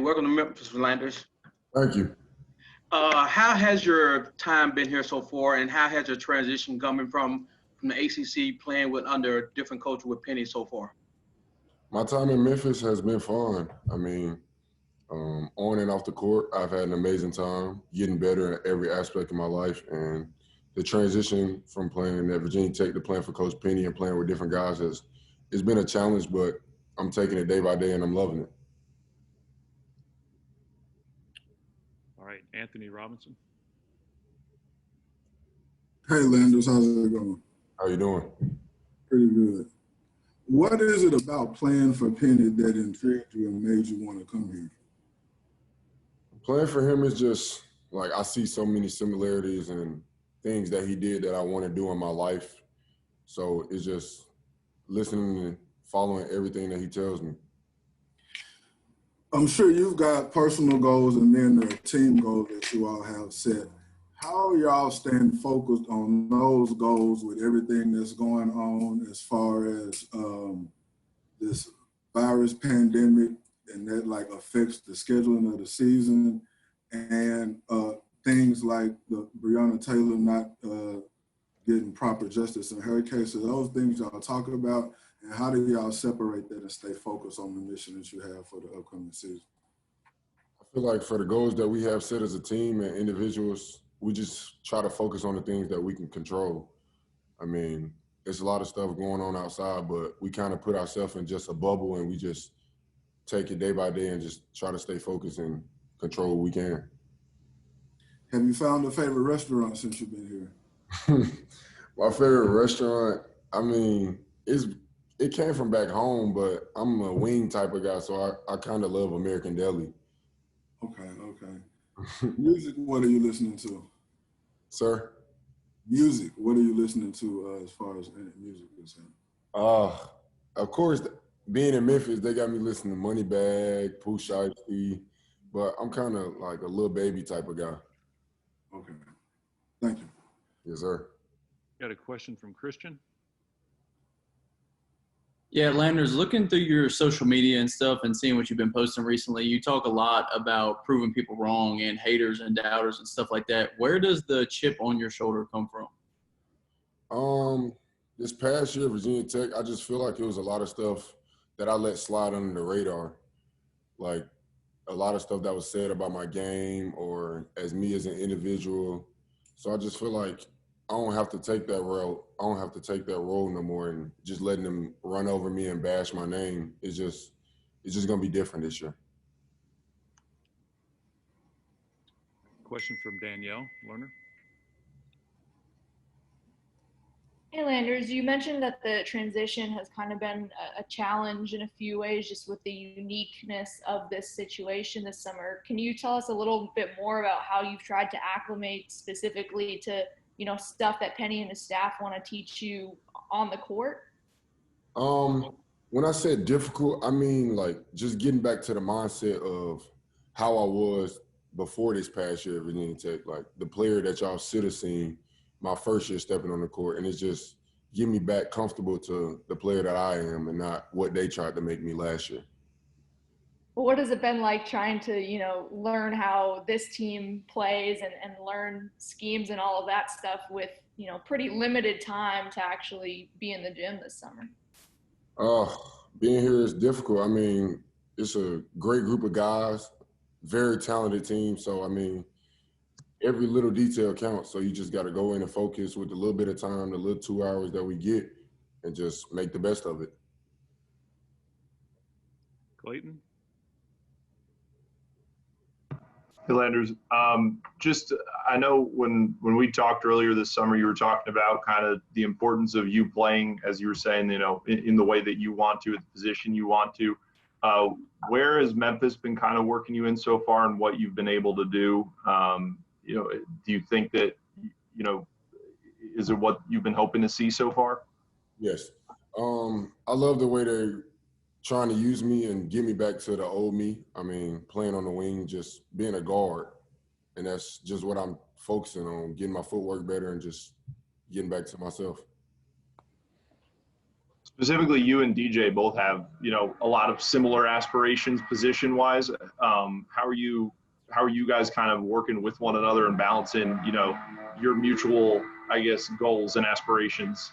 welcome to Memphis, Landers. Thank you. How has your time been here so far, and how has your transition coming from the ACC playing with under a different coach with Penny so far? My time in Memphis has been fun. I mean, on and off the court, I've had an amazing time, getting better in every aspect of my life. And the transition from playing at Virginia Tech to playing for Coach Penny and playing with different guys it's been a challenge, but I'm taking it day by day and I'm loving it. All right, Anthony Robinson. Hey, Landers, how's it going? How you doing? Pretty good. What is it about playing for Penny that intrigued you and made you want to come here? Playing for him is just like I see so many similarities and things that he did that I want to do in my life. So it's just listening and following everything that he tells me. I'm sure you've got personal goals and then the team goals that you all have set. How are y'all staying focused on those goals with everything that's going on as far as this virus pandemic and that like affects the scheduling of the season and things like the Breonna Taylor not getting proper justice in her case? So those things y'all talk about, and how do y'all separate that and stay focused on the mission that you have for the upcoming season? I feel like for the goals that we have set as a team and individuals, we just try to focus on the things that we can control. I mean, there's a lot of stuff going on outside, but we kind of put ourselves in just a bubble and we just take it day by day and just try to stay focused and control what we can. Have you found a favorite restaurant since you've been here? My favorite restaurant, I mean, it came from back home, but I'm a wing type of guy, so I kind of love American Deli. Okay. Music, what are you listening to? Sir? Music, what are you listening to as far as music is concerned? Of course, being in Memphis, they got me listening to Moneybagg, Pooh Shiesty, but I'm kind of like a little baby type of guy. Okay. Thank you. Yes, sir. Got a question from Christian. Yeah, Landers, looking through your social media and stuff and seeing what you've been posting recently, you talk a lot about proving people wrong and haters and doubters and stuff like that. Where does the chip on your shoulder come from? This past year, Virginia Tech, I just feel like it was a lot of stuff that I let slide under the radar. Like a lot of stuff that was said about my game or as me as an individual. So I just feel like I don't have to take that route. I don't have to take that role no more, and just letting them run over me and bash my name it's just gonna be different this year. Question from Danielle Lerner. Hey, Landers, you mentioned that the transition has kind of been a challenge in a few ways, just with the uniqueness of this situation this summer. Can you tell us a little bit more about how you've tried to acclimate specifically to, stuff that Penny and his staff want to teach you on the court? When I said difficult, I mean like just getting back to the mindset of how I was before this past year at Virginia Tech, like the player that y'all should have seen my first year stepping on the court, and it's just get me back comfortable to the player that I am and not what they tried to make me last year. Well, what has it been like trying to, learn how this team plays and learn schemes and all of that stuff with, pretty limited time to actually be in the gym this summer? Being here is difficult. I mean, it's a great group of guys, very talented team. So, I mean, every little detail counts. So you just got to go in and focus with the little bit of time, the little 2 hours that we get, and just make the best of it. Clayton. Hey, Landers. I know when we talked earlier this summer, you were talking about kind of the importance of you playing, as you were saying, in the way that you want to, at the position you want to. Where has Memphis been kind of working you in so far, and what you've been able to do? Do you think that, is it what you've been hoping to see so far? Yes. I love the way they're trying to use me and get me back to the old me. I mean, playing on the wing, just being a guard. And that's just what I'm focusing on, getting my footwork better and just getting back to myself. specifically you and DJ both have, a lot of similar aspirations position wise. How are you guys kind of working with one another and balancing, your mutual, I guess, goals and aspirations?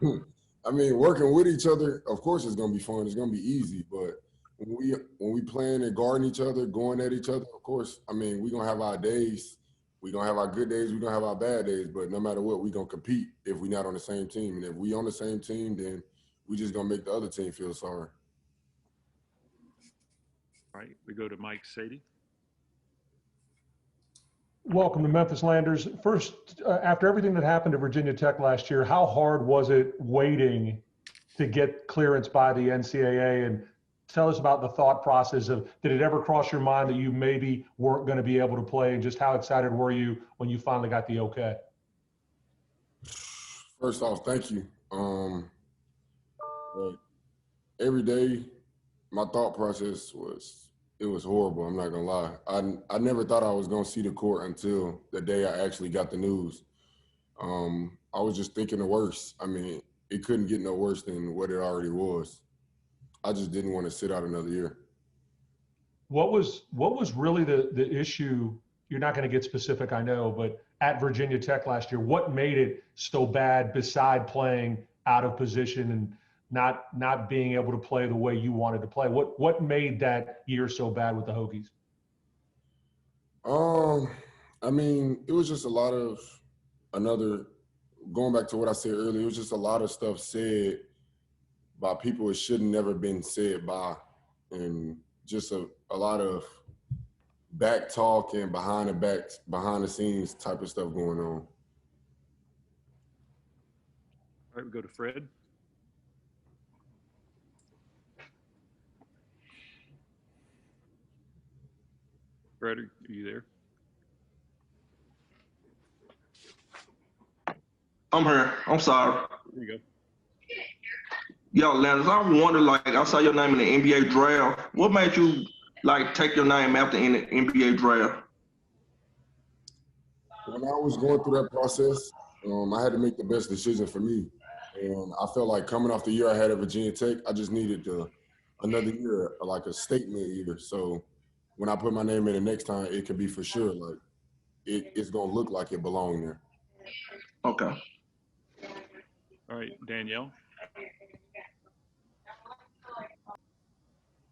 I mean, working with each other, of course, it's gonna be fun. It's gonna be easy, but when we playing and guarding each other, going at each other, of course, I mean, we're gonna have our days. We're gonna have our good days. We're gonna have our bad days. But no matter what, we're gonna compete if we're not on the same team. And if we on the same team, then we just gonna make the other team feel sorry. All right, we go to Mike Sadie. Welcome to Memphis Landers. First, after everything that happened to Virginia Tech last year, how hard was it waiting to get clearance by the NCAA? And tell us about the thought process of, did it ever cross your mind that you maybe weren't going to be able to play? And just how excited were you when you finally got the okay? First off, thank you. But every day, my thought process was, it was horrible. I'm not gonna lie. I never thought I was gonna see the court until the day I actually got the news. I was just thinking the worst. I mean, it couldn't get no worse than what it already was. I just didn't want to sit out another year. What was really the issue? You're not going to get specific, I know, but at Virginia Tech last year, what made it so bad beside playing out of position and not being able to play the way you wanted to play? What made that year so bad with the Hokies? I mean, it was just a lot of going back to what I said earlier, it was just a lot of stuff said by people it should have never been said by, and just a lot of back talk and behind the scenes type of stuff going on. All right, we go to Fred. Fred, are you there? I'm here. I'm sorry. There you go. Yo, Landers, I wonder, I saw your name in the NBA draft. What made you, take your name after in the NBA draft? When I was going through that process, I had to make the best decision for me. And I felt like coming off the year I had at Virginia Tech, I just needed another year, like a statement year. So when I put my name in the next time, it can be for sure. It's going to look like it belonged there. Okay. All right, Danielle.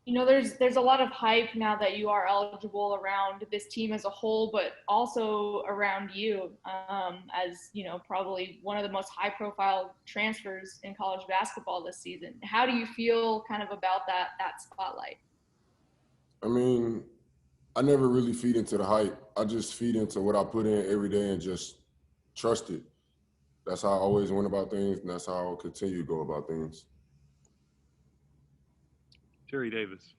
There's a lot of hype now that you are eligible around this team as a whole, but also around you as, probably one of the most high-profile transfers in college basketball this season. How do you feel kind of about that spotlight? I mean, I never really feed into the hype. I just feed into what I put in every day and just trust it. That's how I always went about things, and that's how I'll continue to go about things. Terry Davis.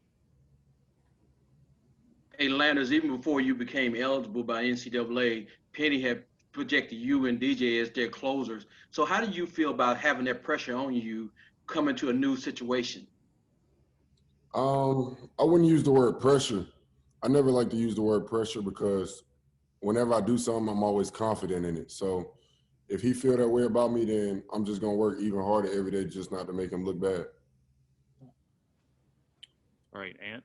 Hey, Landers, even before you became eligible by NCAA, Penny had projected you and DJ as their closers. So how do you feel about having that pressure on you coming to a new situation? I wouldn't use the word pressure. I never like to use the word pressure because whenever I do something, I'm always confident in it. So if he feel that way about me, then I'm just going to work even harder every day just not to make him look bad. All right, Ant.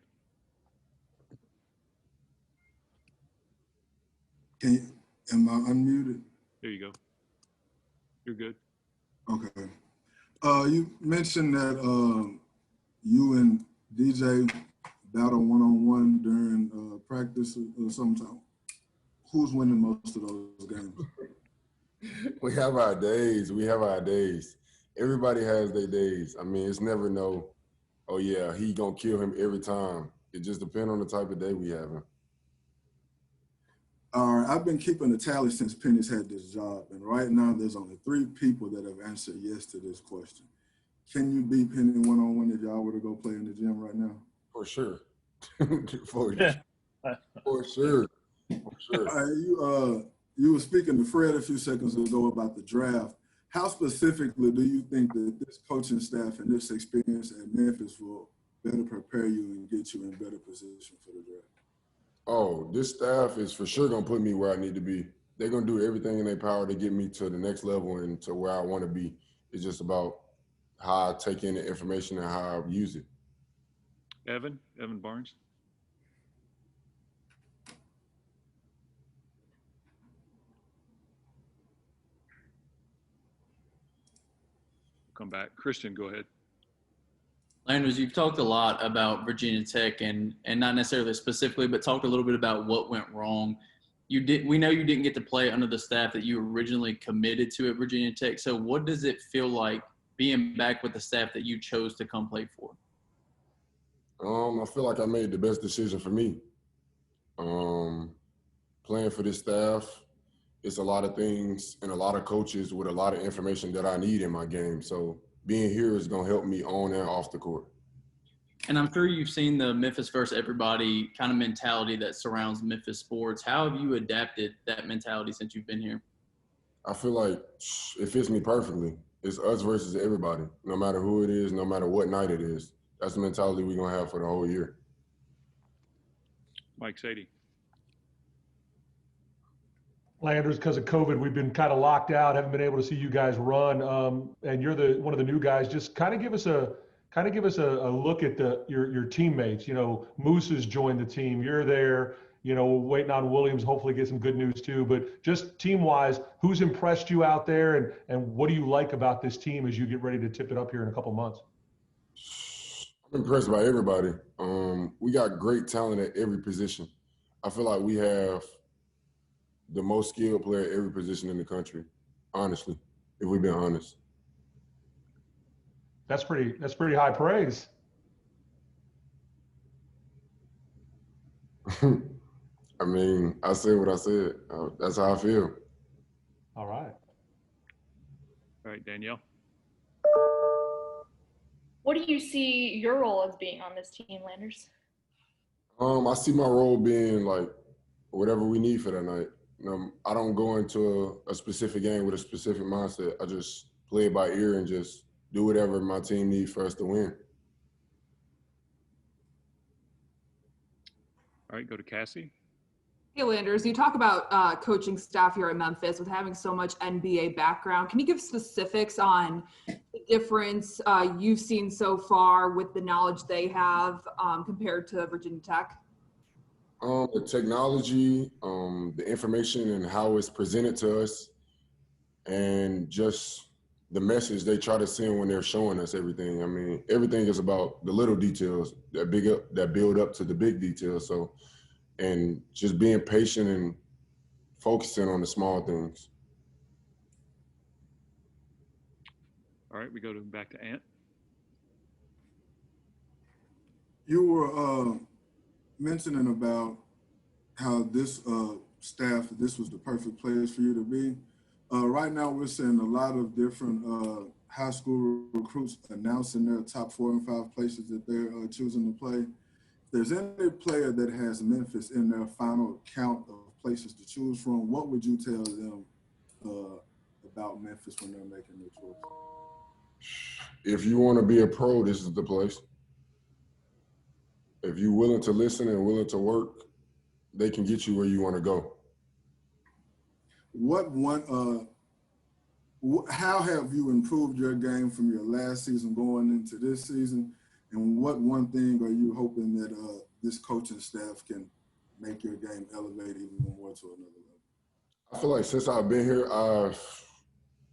Am I unmuted? There you go. You're good. Okay. You mentioned that you and DJ battle one-on-one during practice or sometime. Who's winning most of those games? We have our days. Everybody has their days. I mean, it's never no, oh yeah, he gonna kill him every time. It just depends on the type of day we having. All right, I've been keeping the tally since Penny's had this job, and right now there's only 3 people that have answered yes to this question. Can you beat Penny one-on-one if y'all were to go play in the gym right now? For sure. For sure. All right, you were speaking to Fred a few seconds ago about the draft. How specifically do you think that this coaching staff and this experience at Memphis will better prepare you and get you in better position for the draft? Oh, this staff is for sure going to put me where I need to be. They're going to do everything in their power to get me to the next level and to where I want to be. It's just about how I take in the information and how I use it. Evan Barnes. Come back. Christian, go ahead. Landers, you've talked a lot about Virginia Tech and not necessarily specifically, but talked a little bit about what went wrong. We know you didn't get to play under the staff that you originally committed to at Virginia Tech. So what does it feel like being back with the staff that you chose to come play for? I feel like I made the best decision for me. Playing for this staff, it's a lot of things and a lot of coaches with a lot of information that I need in my game. So being here is going to help me on and off the court. And I'm sure you've seen the Memphis versus everybody kind of mentality that surrounds Memphis sports. How have you adapted that mentality since you've been here? I feel like it fits me perfectly. It's us versus everybody, no matter who it is, no matter what night it is. That's the mentality we're going to have for the whole year. Mike Sadie. Landers, because of COVID, we've been kind of locked out, haven't been able to see you guys run. And you're one of the new guys. Just kind of give us a look at your teammates. You know, Moose has joined the team. You're there. You know, waiting on Williams. Hopefully, get some good news too. But just team-wise, who's impressed you out there, and what do you like about this team as you get ready to tip it up here in a couple months? I'm impressed by everybody. We got great talent at every position. I feel like we have the most skilled player at every position in the country, honestly, if we've been honest. That's pretty high praise. I mean, I said what I said. That's how I feel. All right. All right, Danielle. What do you see your role as being on this team, Landers? I see my role being like whatever we need for that night. I don't go into a specific game with a specific mindset. I just play it by ear and just do whatever my team needs for us to win. All right, go to Cassie. Hey, Landers, you talk about coaching staff here at Memphis with having so much NBA background. Can you give specifics on the difference you've seen so far with the knowledge they have compared to Virginia Tech? The technology, the information and how it's presented to us, and just the message they try to send when they're showing us everything. I mean, everything is about the little details that build up to the big details. So, and just being patient and focusing on the small things. All right, we go back to Ant. You were mentioning about how this staff, this was the perfect place for you to be. Right now, we're seeing a lot of different high school recruits announcing their top 4 and 5 places that they're choosing to play. If there's any player that has Memphis in their final count of places to choose from, what would you tell them about Memphis when they're making their choice? If you want to be a pro, this is the place. If you're willing to listen and willing to work, they can get you where you want to go. How have you improved your game from your last season going into this season? And what one thing are you hoping that this coaching staff can make your game elevate even more to another level? I feel like since I've been here, I've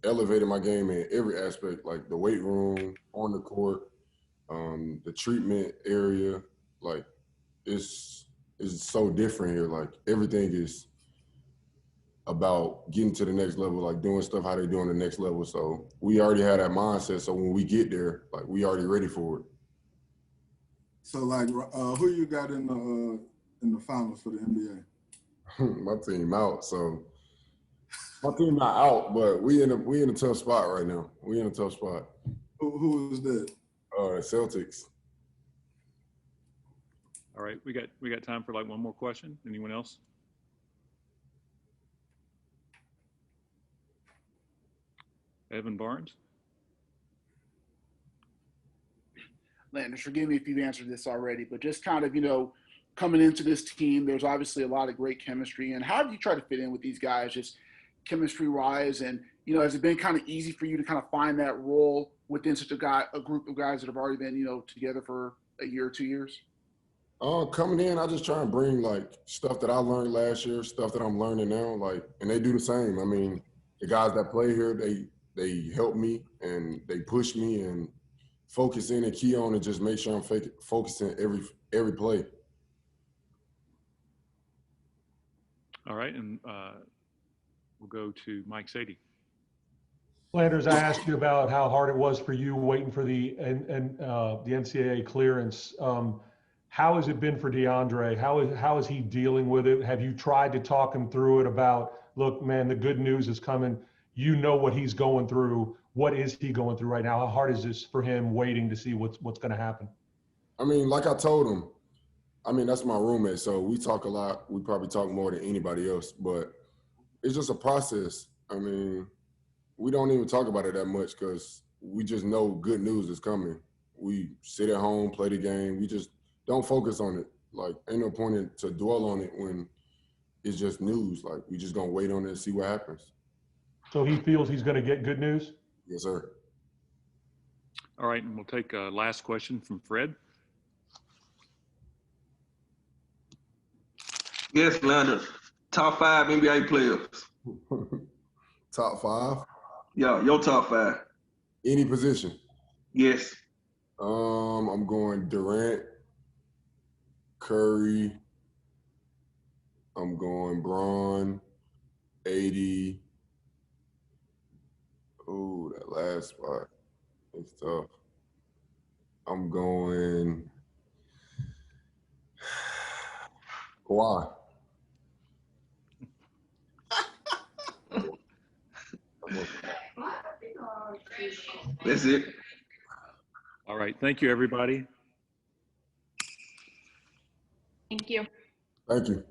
elevated my game in every aspect, like the weight room, on the court, the treatment area. Like it's so different here. Like everything is about getting to the next level, like doing stuff how they do on the next level. So we already had that mindset. So when we get there, like we already ready for it. So like who you got in the finals for the NBA? My team out. So my team not out, but we in a tough spot right now. We in a tough spot. Who is that? Celtics. All right, we got time for like one more question. Anyone else? Evan Barnes. Landers, forgive me if you've answered this already, but just kind of, coming into this team, there's obviously a lot of great chemistry. And how do you try to fit in with these guys? Just chemistry wise? And, you know, has it been kind of easy for you to kind of find that role within such a group of guys that have already been, you know, together for a year or 2 years? Coming in, I just try and bring like stuff that I learned last year, stuff that I'm learning now, like, and they do the same. I mean, the guys that play here, they help me and they push me and focus in and key on and just make sure I'm focusing every play. All right, and we'll go to Mike Sadie. Landers, I asked you about how hard it was for you waiting for the NCAA clearance. How has it been for DeAndre? How is he dealing with it? Have you tried to talk him through it about, look, man, the good news is coming. You know what he's going through. What is he going through right now? How hard is this for him waiting to see what's going to happen? I mean, like I told him, I mean, that's my roommate, so we talk a lot. We probably talk more than anybody else, but it's just a process. I mean, we don't even talk about it that much because we just know good news is coming. We sit at home, play the game. We just don't focus on it. Like, ain't no point to dwell on it when it's just news. Like, we just gonna wait on it and see what happens. So he feels he's going to get good news? Yes, sir. All right, and we'll take a last question from Fred. Yes, Landers. Top 5 NBA players. Top 5? Yeah, your top 5. Any position? Yes. I'm going Durant, Curry. I'm going Braun, 80. Oh, that last spot is tough. I'm going Kawhi. That's it. All right, thank you, everybody. Thank you. Thank you.